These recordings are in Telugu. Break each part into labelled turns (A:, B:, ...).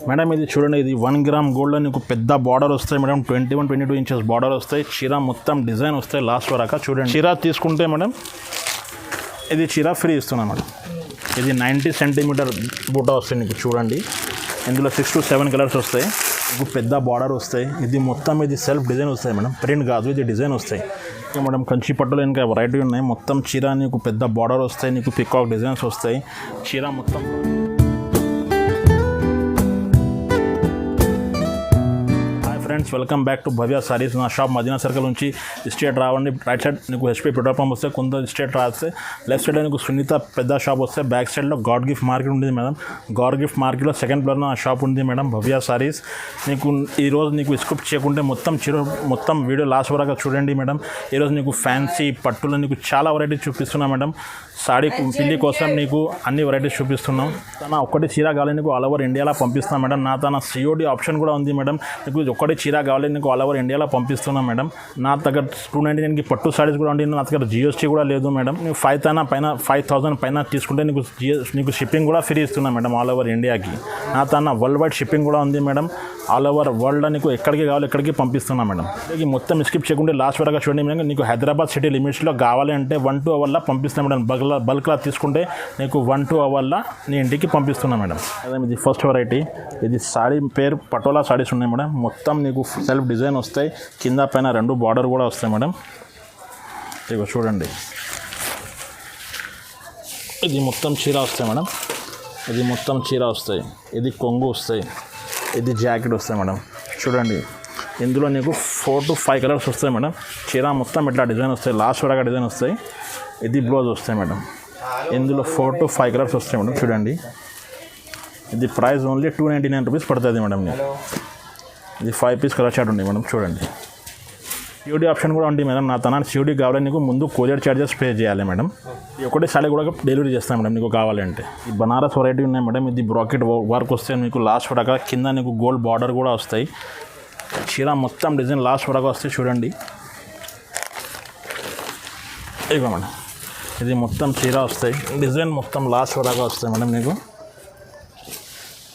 A: మేడం ఇది చూడండి, ఇది 1 గ్రామ్ గోల్డ్లో నీకు పెద్ద బార్డర్ వస్తాయి మేడం. 21-22 ఇంచెస్ బార్డర్ వస్తాయి. చీర మొత్తం డిజైన్ వస్తాయి లాస్ట్ వరకు. చూడండి, చీర తీసుకుంటే మేడం ఇది చీర ఫ్రీ ఇస్తున్నాం మేడం. ఇది 90 సెంటీమీటర్ బూటా వస్తాయి నీకు. చూడండి, ఇందులో 6 to 7 కలర్స్ వస్తాయి. మీకు పెద్ద బార్డర్ వస్తాయి. ఇది మొత్తం ఇది సెల్ఫ్ డిజైన్ వస్తాయి మేడం, ప్రింట్ కాదు, ఇది డిజైన్ వస్తాయి మేడం. కంచి పట్టులో ఇంకా వెరైటీ ఉన్నాయి. మొత్తం చీర నీకు పెద్ద బార్డర్ వస్తాయి, నీకు పికాక్ డిజైన్స్ వస్తాయి. చీర మొత్తం ఫ్రెండ్స్, వెల్కమ్ బ్యాక్ టు భవ్య సారీస్. నా షాప్ మదీనా సర్కిల్ నుంచి స్ట్రేట్ రావండి. రైట్ సైడ్ నీకు హెచ్పీ పెట్రోల్ పంప్ వస్తే కొంత స్ట్రేట్ రాస్తే, లెఫ్ట్ సైడ్ నీకు సునీత పెద్ద షాప్ వస్తే, బ్యాక్ సైడ్లో గాడ్ గిఫ్ట్ మార్కెట్ ఉంటుంది మేడం. గాడ్ గిఫ్ట్ మార్కెట్లో సెకండ్ ఫ్లోర్లో నా షాప్ ఉంది మేడం, భవ్య సారీస్. నీకు ఈరోజు నీకు స్కిప్ చేయకుంటే మొత్తం వీడియో లాస్ట్ వరకు చూడండి మేడం. ఈరోజు నీకు ఫ్యాన్సీ పట్టులో నీకు చాలా వెరైటీ చూపిస్తున్నా మేడం. సాడీ పిల్లి కోసం నీకు అన్ని వెరైటీస్ చూపిస్తున్నాం. తన ఒక్కటి చీర కావాలి నీకు ఆల్ ఓవర్ ఇండియాలో పంపిస్తాం మేడం. నా తన సిఓడి ఆప్షన్ కూడా ఉంది మేడం. నీకు ఒక్కటి చీర కావాలి నీకు ఆల్ ఓవర్ ఇండియాలో పంపిస్తున్నాం మేడం. నా దగ్గర 299కి పట్టు సారీస్ కూడా ఉంది. నా దగ్గర జిఎస్టీ కూడా లేదు మేడం. నీకు 5,000 పైన తీసుకుంటే నీకు షిప్పింగ్ కూడా ఫ్రీ ఇస్తున్నాం మేడం ఆల్ ఓవర్ ఇండియాకి. నా తన వరల్డ్ వైడ్ షిప్పింగ్ కూడా ఉంది మేడం. ఆల్ ఓవర్ వరల్డ్లో నీకు ఎక్కడికి కావాలి ఎక్కడికి పంపిస్తున్నాం మేడం. నీకు మొత్తం స్కిప్ చేయకుండా లాస్ట్ వరకు చూడండి మేడం. నీకు హైదరాబాద్ సిటీ లిమిట్స్లో కావాలి అంటే 1-2 అవర్లో పంపిస్తాం మేడం. బల్క్లా తీసుకుంటే నీకు 1-2 అవర్లో నీ ఇంటికి పంపిస్తున్నాం మేడం. అదే ఇది ఫస్ట్ వెరైటీ. ఇది సారీ పేరు పటోలా సారీస్ ఉన్నాయి మేడం. మొత్తం నీకు సెల్ఫ్ డిజైన్ వస్తాయి. కింద పైన 2 బార్డర్ కూడా వస్తాయి మేడం. ఇగో చూడండి, ఇది మొత్తం చీర వస్తాయి మేడం. ఇది మొత్తం చీర వస్తాయి. ఇది కొంగు వస్తాయి. ఇది జాకెట్ వస్తాయి మేడం. చూడండి, ఇందులో నీకు 4 to 5 కలర్స్ వస్తాయి మేడం. చీర మొత్తం ఇట్లా డిజైన్ వస్తాయి, లాస్ట్ వరకు డిజైన్ వస్తాయి. ఇది బ్లౌజ్ వస్తాయి మేడం. ఇందులో 4 to 5 కలర్స్ వస్తాయి మేడం. చూడండి, ఇది ప్రైస్ ఓన్లీ 299 రూపీస్ పడుతుంది మేడం. ఇది 5 పీస్ కలర్ చార్ట్ ఉంది మేడం. చూడండి, సిఓడి ఆప్షన్ కూడా ఉంది మేడం. నా తన సిఓడి కావాలి నీకు ముందు కొరియర్ ఛార్జెస్ పే చేయాలి మేడం. ఈ ఒకటే సారీ కూడా డెలివరీ చేస్తాను మేడం నీకు కావాలంటే. ఈ బనారస్ వెరైటీ ఉన్నాయి మేడం. ఇది బ్రాకెట్ వర్క్ వస్తే మీకు లాస్ట్ వరకు కింద నీకు గోల్డ్ బార్డర్ కూడా వస్తాయి. చీర మొత్తం డిజైన్ లాస్ట్ వరకు వస్తాయి. చూడండి, ఇదిగో మేడం, ఇది మొత్తం చీర వస్తాయి. డిజైన్ మొత్తం లాస్ట్ వరకు వస్తాయి మేడం నీకు.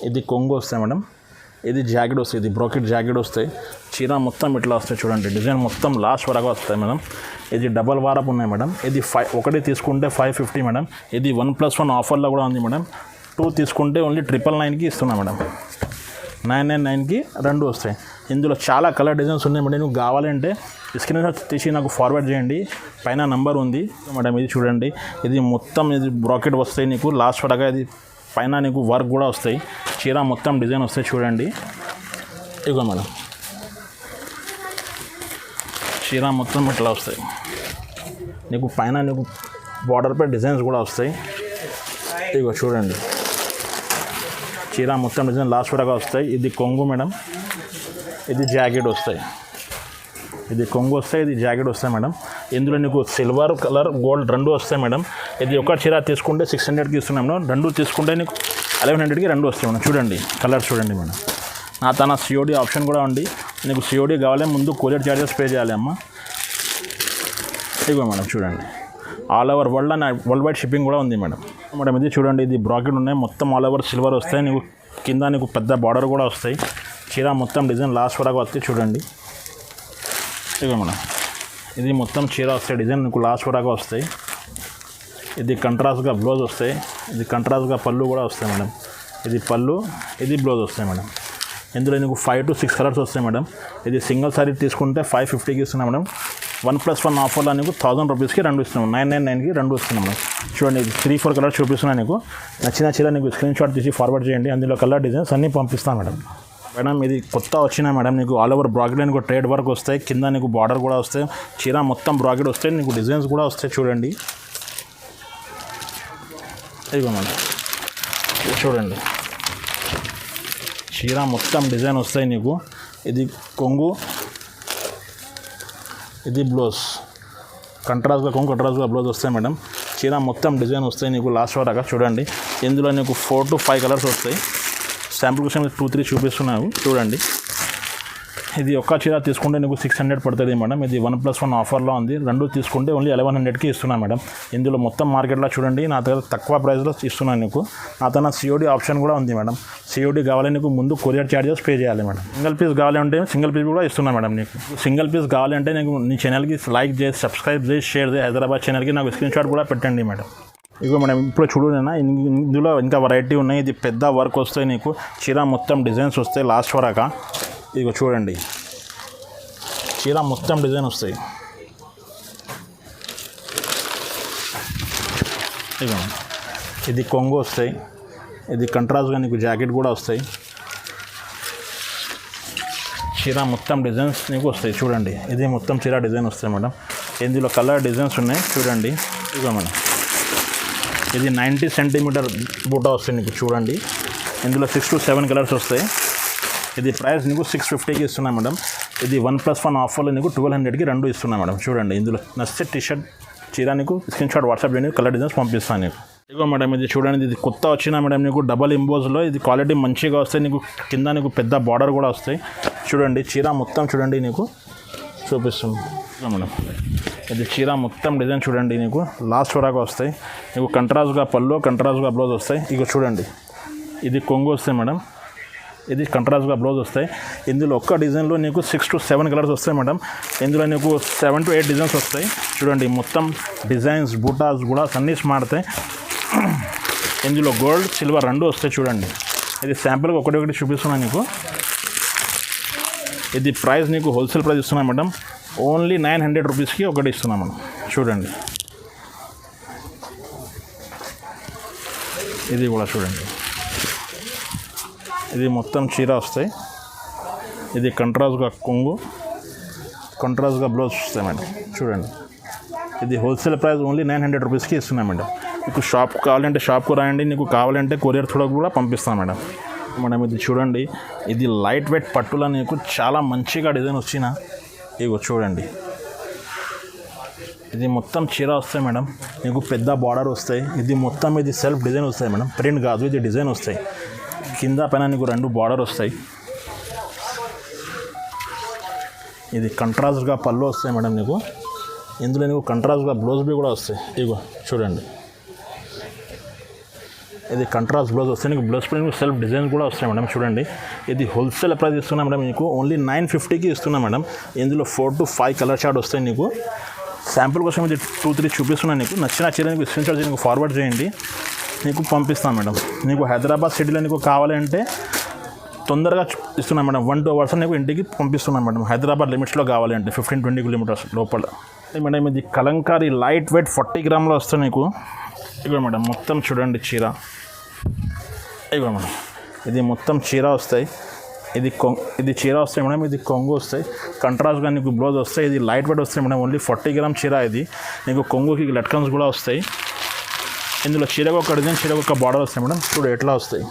A: ఇది కొంగు వస్తాయి మేడం. ఇది జాకెట్ వస్తాయి. ఇది బ్రాకెట్ జాకెట్ వస్తాయి. చీర మొత్తం ఇట్లా వస్తాయి. చూడండి, డిజైన్ మొత్తం లాస్ట్ వరకు వస్తాయి మేడం. ఇది డబల్ వారప్ ఉన్నాయి మేడం. ఇది ఒకటి తీసుకుంటే 550 మేడం. ఇది 1+1 ఆఫర్లో కూడా ఉంది మేడం. 2 తీసుకుంటే ఓన్లీ 999కి ఇస్తున్నాం మేడం. 999కి 2 వస్తాయి. ఇందులో చాలా కలర్ డిజైన్స్ ఉన్నాయి మేడం. నువ్వు కావాలంటే స్క్రీన్ షాట్ తీసి నాకు ఫార్వర్డ్ చేయండి, పైన నంబర్ ఉంది మేడం. ఇది చూడండి, ఇది మొత్తం ఇది బ్రాకెట్ వస్తాయి నీకు లాస్ట్ వరకు. ఇది పైన నీకు వర్క్ కూడా వస్తాయి. చీర మొత్తం డిజైన్ వస్తాయి. చూడండి, ఇగో మేడం, చీర మొత్తం ఇట్లా వస్తాయి నీకు. పైన నీకు బార్డర్పై డిజైన్స్ కూడా వస్తాయి. ఇగో చూడండి, చీర మొత్తం డిజైన్ లాస్ట్ వరకు వస్తాయి. ఇది కొంగు మేడం. ఇది జాకెట్ వస్తాయి. ఇది కొంగు వస్తాయి. ఇది జాకెట్ వస్తాయి మేడం. ఇందులో నీకు సిల్వర్ కలర్ గోల్డ్ 2 వస్తాయి మేడం. ఇది ఒక చీర తీసుకుంటే 600కి ఇస్తున్నాం మేడం. 2 తీసుకుంటే నీకు 1100కి 2 వస్తాయి మేడం. చూడండి, కలర్ చూడండి మేడం. నా తన సిఓడి ఆప్షన్ కూడా ఉంది. నీకు సిఓడి కావాలి ముందు కొరియర్ ఛార్జెస్ పే చేయాలి అమ్మ. ఇదిగో మేడం, చూడండి, all over world wide shipping కూడా ఉంది మేడం. మేడం ఇది చూడండి, ఇది బ్రాకెట్ ఉన్నాయి. మొత్తం ఆల్ ఓవర్ సిల్వర్ వస్తాయి. నీకు కింద నీకు పెద్ద బార్డర్ కూడా వస్తాయి. చీర మొత్తం డిజైన్ లాస్ట్ వరకు వస్తాయి. చూడండి, ఇదిగో మేడం, ఇది మొత్తం చీర వస్తాయి. డిజైన్ నీకు లాస్ట్ వరకు వస్తాయి. ఇది కంట్రాస్ట్గా బ్లౌజ్ వస్తాయి. ఇది కంట్రాస్ట్గా పళ్ళు కూడా వస్తాయి మేడం. ఇది పళ్ళు, ఇది బ్లౌజ్ వస్తాయి మేడం. ఇందులో నీకు 5 to 6 కలర్స్ వస్తాయి మేడం. ఇది సింగిల్ సారీ తీసుకుంటే 550కి ఇస్తున్నాం మేడం. 1+1 ఆఫర్లో నీకు 1000 రూపీస్కి 2 ఇస్తున్నాం. 999కి 2 ఇస్తున్నాం మేడం. చూడండి, ఇది 3-4 కలర్స్ చూపిస్తున్నాను నీకు. నచ్చిన చీర నీకు స్క్రీన్ షాట్ తీసి ఫార్వర్డ్ చేయండి. అందులో కలర్ డిజైన్స్ అన్నీ పంపిస్తాను మేడం. మేడం ఇది కొత్త వచ్చినా మేడం. నీకు ఆల్ ఓవర్ బ్రాకెట్ నీకు ట్రేడ్ వర్క్ వస్తాయి. కింద నీకు బార్డర్ కూడా వస్తాయి. చీర మొత్తం బ్రాకెట్ వస్తాయి. నీకు డిజైన్స్ కూడా వస్తాయి. చూడండి, ఇదిగో మేడం, చూడండి, చీర మొత్తం డిజైన్ వస్తాయి నీకు. ఇది కొంగు, ఇది బ్లౌజ్, కంట్రాస్ట్గా కొంగు, కంట్రాస్ట్గా బ్లౌజ్ వస్తాయి మేడం. చీర మొత్తం డిజైన్ వస్తాయి నీకు లాస్ట్ వరకు. చూడండి, ఇందులో నీకు 4 to 5 కలర్స్ వస్తాయి. శాంపుల్ కోసం 2-3 చూపిస్తున్నాను. చూడండి, ఇది ఒక్క చీర తీసుకుంటే నీకు 600 పడుతుంది మేడం. ఇది 1+1 ఆఫర్లో ఉంది. రెండు తీసుకుంటే ఓన్లీ 1100కి ఇస్తున్నాను మేడం. ఇందులో మొత్తం మార్కెట్లో చూడండి నా దగ్గర తక్కువ ప్రైస్లో ఇస్తున్నాను నీకు. నా తన COD ఆప్షన్ కూడా ఉంది మేడం. COD కావాలి నీకు ముందు కొరియర్ ఛార్జెస్ పే చేయాలి మేడం. సింగిల్ పీస్ కావాలంటే సింగిల్ పీస్ కూడా ఇస్తున్నాను మేడం. నీకు సింగిల్ పీస్ కావాలంటే నీకు నీ ఛానల్కి లైక్ చేసి సబ్స్క్రైబ్ చేసి షేర్ చేసి హైదరాబాద్ ఛానల్కి నాకు స్క్రీన్ షాట్ కూడా పెట్టండి మేడం. ఇగో మేడం ఇప్పుడు చూడలేనా ఇందులో ఇంకా వెరైటీ ఉన్నాయి. ఇది పెద్ద వర్క్ వస్తాయి నీకు. చీర మొత్తం డిజైన్స్ వస్తాయి లాస్ట్ వరకు. ఇగో చూడండి చీర మొత్తం డిజైన్ వస్తాయి. ఇగో ఇది కొంగు వస్తాయి. ఇది కంట్రాస్ట్గా నీకు జాకెట్ కూడా వస్తాయి. చీర మొత్తం డిజైన్స్ నీకు వస్తాయి చూడండి. ఇది మొత్తం చీర డిజైన్ వస్తాయి మేడం. ఇందులో కలర్ డిజైన్స్ ఉన్నాయి చూడండి. ఇగో మేడం ఇది 90 సెంటీమీటర్ బూటా వస్తాయి నీకు చూడండి. ఇందులో 6 to 7 కలర్స్ వస్తాయి. ఇది ప్రైస్ నీకు 650కి ఇస్తున్నా మేడం. ఇది 1+1 ఆఫర్లో నీకు 1200కి రెండు ఇస్తున్నా మేడం. చూడండి ఇందులో నచ్చితే టీషర్ట్ చీర నీకు స్క్రీన్ షాట్ వాట్సాప్ చేయండి, కలర్ డిజైన్స్ పంపిస్తాను నీకు. ఇగో మేడం ఇది చూడండి ఇది కొత్త వచ్చిన మేడం నీకు డబల్ ఇంబోజ్లో. ఇది క్వాలిటీ మంచిగా వస్తాయి నీకు. కింద నీకు పెద్ద బార్డర్ కూడా వస్తాయి చూడండి. చీర మొత్తం చూడండి నీకు చూపిస్తుంది మేడం. ఇది చీర మొత్తం డిజైన్ చూడండి నీకు లాస్ట్ వరకు వస్తాయి నీకు. కంట్రాస్ట్గా పళ్ళు కంట్రాస్ట్గా బ్లౌజ్ వస్తాయి. ఇక చూడండి ఇది కొంగు వస్తాయి మేడం. ఇది కంట్రాస్ట్గా బ్లౌజ్ వస్తాయి. ఇందులో ఒక్క డిజైన్లో నీకు 6 to 7 కలర్స్ వస్తాయి మేడం. ఇందులో నీకు 7 to 8 డిజైన్స్ వస్తాయి చూడండి. మొత్తం డిజైన్స్ బూటాస్ కూడా అన్నీ మారుతాయి. ఇందులో గోల్డ్ సిల్వర్ రెండు వస్తాయి చూడండి. ఇది శాంపుల్గా ఒకటి చూపిస్తున్నాను నీకు. ఇది ప్రైస్ నీకు హోల్సేల్ ప్రైస్ ఇస్తున్నా మేడం. ఓన్లీ 900 రూపీస్కి ఒకటి ఇస్తున్నాం మనం. చూడండి ఇది కూడా చూడండి. ఇది మొత్తం చీర వస్తాయి. ఇది కంట్రాస్ట్గా కొంగు కంట్రాస్ట్గా బ్లౌజ్ వస్తాయి మేడం. చూడండి ఇది హోల్సేల్ ప్రైస్ ఓన్లీ 900 రూపీస్కి ఇస్తున్నాం మేడం. మీకు షాప్ కావాలంటే షాప్కు రాయండి, నీకు కావాలంటే కొరియర్ త్రూ కూడా పంపిస్తాం మేడం. మేడం ఇది చూడండి ఇది లైట్ వెయిట్ పట్టులో నీకు చాలా మంచిగా డిజైన్ వచ్చిన. ఇగో చూడండి ఇది మొత్తం చీర వస్తాయి మేడం. నీకు పెద్ద బార్డర్ వస్తాయి. ఇది మొత్తం ఇది సెల్ఫ్ డిజైన్ వస్తాయి మేడం. ప్రింట్ కాదు ఇది డిజైన్ వస్తాయి. కింద పైన నీకు రెండు బార్డర్ వస్తాయి. ఇది కంట్రాస్ట్గా పళ్ళు వస్తాయి మేడం నీకు. ఇందులో నీకు కంట్రాస్ట్గా బ్లౌజ్ బి కూడా వస్తాయి. ఇగో చూడండి ఇది కంట్రాస్ట్ బ్లౌజ్ వస్తాయి నీకు. బ్లౌజ్ పైన సెల్ఫ్ డిజైన్స్ కూడా వస్తాయి మేడం. చూడండి ఇది హోల్సేల్ ప్రైస్ ఇస్తున్నా మేడం నీకు ఓన్లీ 950కి ఇస్తున్నా మేడం. ఇందులో 4 to 5 కలర్ షార్ట్ వస్తాయి నీకు. శాంపుల్ కోసం ఇది 2-3 చూపిస్తున్నాను నీకు. నచ్చిన చీర నీకు స్క్రీన్ షాట్ నీకు ఫార్వర్డ్ చేయండి, నీకు పంపిస్తాను మేడం. నీకు హైదరాబాద్ సిటీలో నీకు కావాలంటే తొందరగా ఇస్తున్నాను మేడం. 1-2 అవర్స్ నీకు ఇంటికి పంపిస్తున్నాను మేడం. హైదరాబాద్ లిమిట్స్లో కావాలంటే 15-20 కిలోమీటర్స్ లోపల. మేడం ఇది కలంకారీ లైట్ వెయిట్ 40 గ్రాములు వస్తాయి నీకు. ఇగో మేడం మొత్తం చూడండి చీర. ఇగో మేడం ఇది మొత్తం చీర వస్తాయి. ఇది చీర వస్తాయి మేడం. ఇది కొంగు వస్తాయి. కంట్రాస్ట్గా నీకు బ్లౌజ్ వస్తాయి. ఇది లైట్ వెయిట్ వస్తాయి మేడం. ఓన్లీ 40 గ్రామ్ చీర. ఇది నీకు కొంగుకి లట్కన్స్ కూడా వస్తాయి. ఇందులో చీరకు ఒక డిజైన్ చీరకు ఒక బార్డర్ వస్తాయి మేడం. చూడు ఎట్లా వస్తాయి,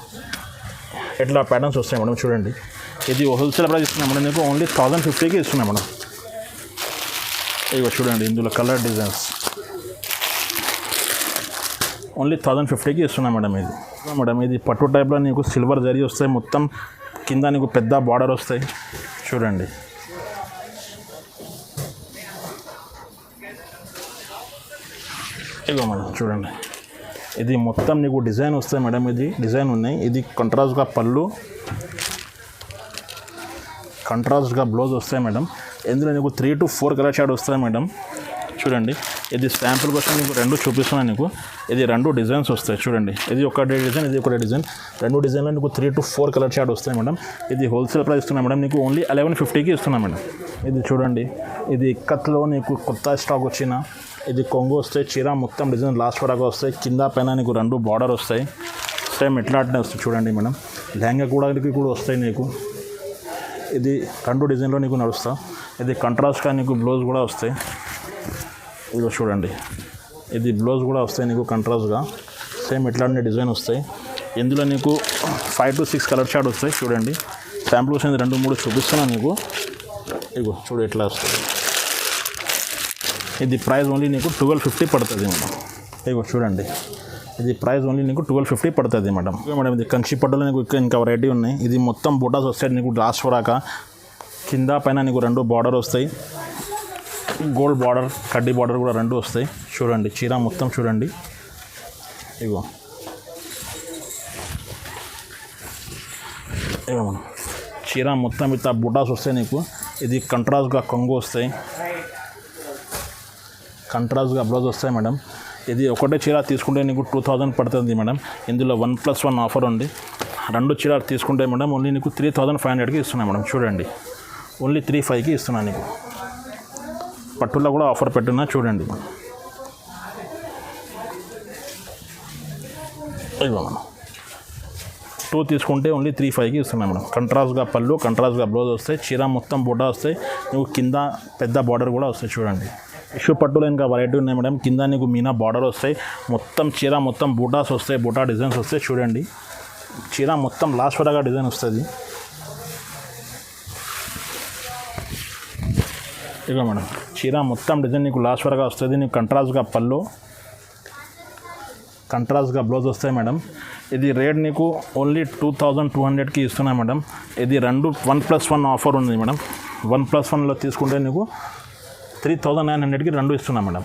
A: ఎట్లా ప్యాటర్న్స్ వస్తాయి మేడం. చూడండి ఇది హోల్సేల్ ప్రైస్ ఇస్తున్నాం మేడం నీకు ఓన్లీ 1050కి ఇస్తున్నాం మేడం. ఇగో చూడండి ఇందులో కలర్ డిజైన్స్ ఓన్లీ 1050కి ఇస్తున్నాం మేడం. ఇది మేడం ఇది పట్టు టైప్లో నీకు సిల్వర్ జరీ వస్తాయి. మొత్తం కింద నీకు పెద్ద బార్డర్ వస్తాయి చూడండి. ఇగో మేడం చూడండి ఇది మొత్తం నీకు డిజైన్ వస్తాయి మేడం. ఇది డిజైన్ ఉన్నాయి. ఇది కంట్రాస్ట్గా పళ్ళు కంట్రాస్ట్గా బ్లౌజ్ వస్తాయి మేడం. ఇందులో నీకు 3 to 4 కలర్ షార్ట్ వస్తాయి మేడం. చూడండి ఇది శాంపుల్ కోసం నీకు రెండు చూపిస్తున్నాను నీకు. ఇది రెండు డిజైన్స్ వస్తాయి చూడండి. ఇది ఒకటి డిజైన్ ఇది ఒకటి డిజైన్. రెండు డిజైన్లో నీకు 3 to 4 కలర్ షార్ట్ వస్తాయి మేడం. ఇది హోల్సేల్ ప్రైస్ ఇస్తున్నా మేడం నీకు ఓన్లీ 1150కి ఇస్తున్నా మేడం. ఇది చూడండి ఇది ఇక్కత్లో నీకు కొత్త స్టాక్ వచ్చిన. ఇది కొంగు వస్తాయి. చీర మొత్తం డిజైన్ లాస్ట్ వరకు వస్తాయి. కింద పైన నీకు రెండు బార్డర్ వస్తాయి. సేమ్ ఇట్లాంటినే వస్తాయి చూడండి మేడం. లెహంగా కూడా వస్తాయి నీకు. ఇది రెండు డిజైన్లో నీకు నడుస్తా. ఇది కంట్రాస్ట్గా నీకు బ్లౌజ్ కూడా వస్తాయి. ఇదిగో చూడండి ఇది బ్లౌజ్ కూడా వస్తాయి నీకు కంట్రాస్ట్గా. సేమ్ ఇట్లాంటి డిజైన్ వస్తాయి. ఇందులో నీకు 5 to 6 కలర్ షార్ట్ వస్తాయి చూడండి. శాంపుల్స్ అనేది 2-3 చూపిస్తున్నాను నీకు. ఇగో చూడు ఎట్లా వస్తుంది. ఇది ప్రైస్ ఓన్లీ నీకు 1250 పడుతుంది మేడం. ఇగో చూడండి ఇది ప్రైస్ ఓన్లీ నీకు 1250 పడుతుంది మేడం. ఇది కంచి పట్టులో నీకు ఇంకా వెరైటీ ఉన్నాయి. ఇది మొత్తం బూటాస్ వస్తాయి నీకు లాస్ట్ వరాక. కింద పైన నీకు 2 బార్డర్ వస్తాయి, గోల్డ్ బార్డర్ కడ్డీ బార్డర్ కూడా 2 వస్తాయి. చూడండి చీర మొత్తం చూడండి. ఇగో మనం చీర మొత్తం ఇట్లా బుటాస్ వస్తాయి నీకు. ఇది కంట్రాస్ట్గా కొంగు వస్తాయి, కంట్రాస్ట్గా బ్లౌజ్ వస్తాయి మేడం. ఇది ఒకటే చీర తీసుకుంటే నీకు 2000 పడుతుంది మేడం. ఇందులో 1+1 ఆఫర్ ఉంది. 2 చీర తీసుకుంటే మేడం ఓన్లీ నీకు 3500కి ఇస్తున్నాను మేడం. చూడండి ఓన్లీ 3500కి ఇస్తున్నాను నీకు. పట్టులో కూడా ఆఫర్ పెట్టున్నా చూడండి. ఇవ్వ మనం 2 తీసుకుంటే ఓన్లీ 3500కి ఇస్తున్నాం మేడం. కంట్రాస్ట్గా పళ్ళు, కంట్రాస్ట్గా బ్లౌజ్ వస్తాయి. చీర మొత్తం బుట్ట వస్తాయి. నీకు కింద పెద్ద బార్డర్ కూడా వస్తాయి. చూడండి ఇష్యూ పట్టులో ఇంకా వెరైటీ ఉన్నాయి మేడం. కింద నీకు మీనా బార్డర్ వస్తాయి. మొత్తం చీర మొత్తం బూటాస్ వస్తాయి, బూటా డిజైన్స్ వస్తాయి. చూడండి చీర మొత్తం లాస్ట్ వరగా డిజైన్ వస్తుంది. ఇక మేడం చీర మొత్తం డిజైన్ నీకు లాస్ట్ వరగా వస్తుంది. నీకు కంట్రాస్ట్గా పళ్ళు, కంట్రాస్ట్గా బ్లౌజ్ వస్తాయి మేడం. ఇది రేట్ నీకు ఓన్లీ 2200కి ఇస్తున్నా మేడం. ఇది 1+1 ఆఫర్ ఉంది మేడం. 1+1లో తీసుకుంటే నీకు 3900కి 2 ఇస్తున్నా మేడం.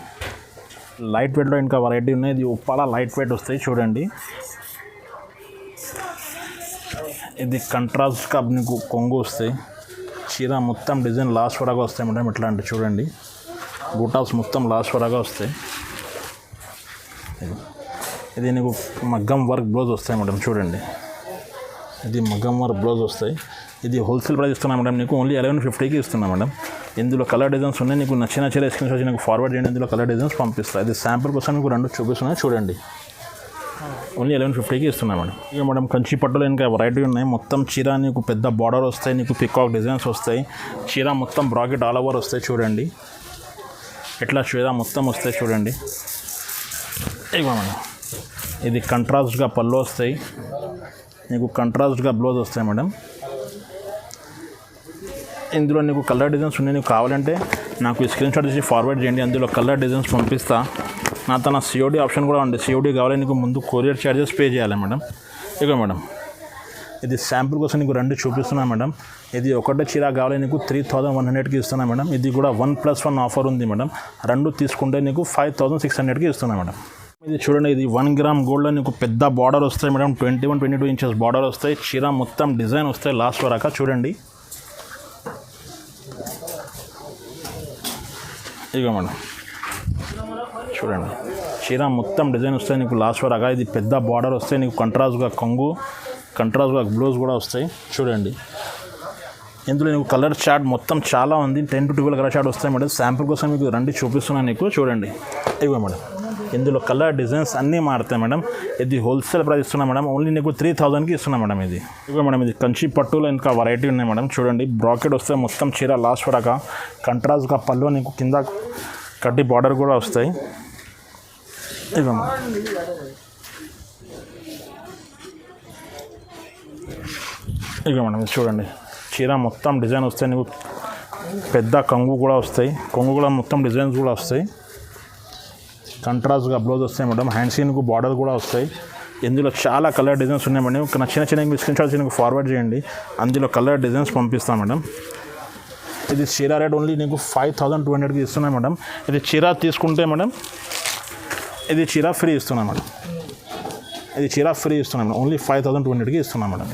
A: లైట్ వెయిట్లో ఇంకా వెరైటీ ఉన్నాయి. ఇది ఉప్పాల లైట్ వెయిట్ వస్తాయి. చూడండి ఇది కంట్రాస్ట్గా నీకు కొంగు వస్తాయి. చీర మొత్తం డిజైన్ లాస్ట్ వరగా వస్తాయి మేడం. ఎట్లా అంటే చూడండి బూటాస్ మొత్తం లాస్ట్ వరగా వస్తాయి. ఇది నీకు మగ్గం వర్క్ బ్లౌజ్ వస్తాయి మేడం. చూడండి ఇది మగ్గం వర్క్ బ్లౌజ్ వస్తాయి. ఇది హోల్సేల్ ప్రైస్ ఇస్తున్నా మేడం. నీకు ఓన్లీ 1150కి ఇస్తున్నా మేడం. ఇందులో కలర్ డిజైన్స్ ఉన్నాయి. నీకు నచ్చిన చీర స్క్రీన్ షాట్ నీకు ఫార్వర్డ్ చేయండి. ఇందులో కలర్ డిజైన్స్ పంపిస్తాయి. ఇది శాంపుల్ కోసం మీకు 2 చూపిస్తున్నాయి. చూడండి ఓన్లీ 1150కి ఇస్తున్నా మేడం. ఇక మేడం కంచి పట్టులో ఇంకా వెరైటీ ఉన్నాయి. మొత్తం చీర నీకు పెద్ద బార్డర్ వస్తాయి. నీకు పికాక్ డిజైన్స్ వస్తాయి. చీర మొత్తం బ్రాకెట్ ఆల్ ఓవర్ వస్తాయి. చూడండి ఇట్లా చీర మొత్తం వస్తాయి. చూడండి ఇక మేడం ఇది కంట్రాస్ట్గా పళ్ళు వస్తాయి. నీకు కంట్రాస్ట్గా బ్లౌజ్ వస్తాయి మేడం. ఇందులో నీకు కలర్ డిజైన్స్ ఉన్నాయి. నీకు కావాలంటే నాకు స్క్రీన్ షాట్ చేసి ఫార్వర్డ్ చేయండి. అందులో కలర్ డిజైన్స్ పంపిస్తా. నా తన COD ఆప్షన్ కూడా ఉంది. COD కావాలి నీకు ముందు కొరియర్ ఛార్జెస్ పే చేయాలి మేడం. ఇక మేడం ఇది శాంపుల్ కోసం నీకు 2 చూపిస్తున్నా మేడం. ఇది ఒకటే చీర కావాలి నీకు 3100కి ఇస్తున్నా మేడం. ఇది కూడా 1+1 ఆఫర్ ఉంది మేడం. 2 తీసుకుంటే నీకు 5600కి ఇస్తున్నా మేడం. ఇది చూడండి ఇది 1 గ్రామ్ గోల్డ్లో నీకు పెద్ద బార్డర్ వస్తాయి మేడం. 21-22 ఇంచెస్ బార్డర్ వస్తాయి. చీర మొత్తం డిజైన్ వస్తాయి లాస్ట్ వరక. చూడండి ఇక మేడం చూడండి చీర మొత్తం డిజైన్ వస్తాయి నీకు లాస్ట్ వరక. ఇది పెద్ద బార్డర్ వస్తాయి. నీకు కంట్రాస్ట్గా కొంగు, కంట్రాస్ట్గా బ్లౌజ్ కూడా వస్తాయి. చూడండి ఇందులో నీకు కలర్ చార్ట్ మొత్తం చాలా ఉంది. 10 to 12 కలర్ చార్ట్ వస్తాయి మేడం. శాంపుల్ కోసం మీకు 2 చూపిస్తున్నాను నీకు. చూడండి ఇవ్వ మేడం ఇందులో కలర్ డిజైన్స్ అన్నీ మారుతాయి మేడం. ఇది హోల్సేల్ ప్రైస్ ఇస్తున్నా మేడం. ఓన్లీ నీకు 3000కి ఇస్తున్నా మేడం. ఇది ఇవ్వ మేడం ఇది కంచి పట్టులో ఇంకా వెరైటీ ఉన్నాయి మేడం. చూడండి బ్రాకెట్ వస్తాయి మొత్తం చీర లాస్ట్ వరక. కంట్రాస్ట్గా పళ్ళు నీకు కింద కడ్డీ బార్డర్ కూడా వస్తాయి. ఇవ్వ ఇక మేడం ఇది చూడండి చీర మొత్తం డిజైన్ వస్తాయి. నీకు పెద్ద కొంగు కూడా వస్తాయి. కొంగు కూడా మొత్తం డిజైన్స్ కూడా వస్తాయి. కంట్రాస్ట్గా బ్లౌజ్ వస్తాయి మేడం. హ్యాండ్స్కి బార్డర్ కూడా వస్తాయి. ఇందులో చాలా కలర్ డిజైన్స్ ఉన్నాయి మేడం. ఒక చిన్న స్క్రీన్ షాట్స్ నీకు ఫార్వర్డ్ చేయండి. అందులో కలర్ డిజైన్స్ పంపిస్తాను మేడం. ఇది చీర రేట్ ఓన్లీ నీకు 5200కి ఇస్తున్నాయి మేడం. ఇది చీర తీసుకుంటే మేడం ఇది చీర ఫ్రీ ఇస్తున్నాం మేడం. ఇది చీర ఫ్రీ ఇస్తున్నాం మేడం. ఓన్లీ 5200కి ఇస్తున్నాం మేడం.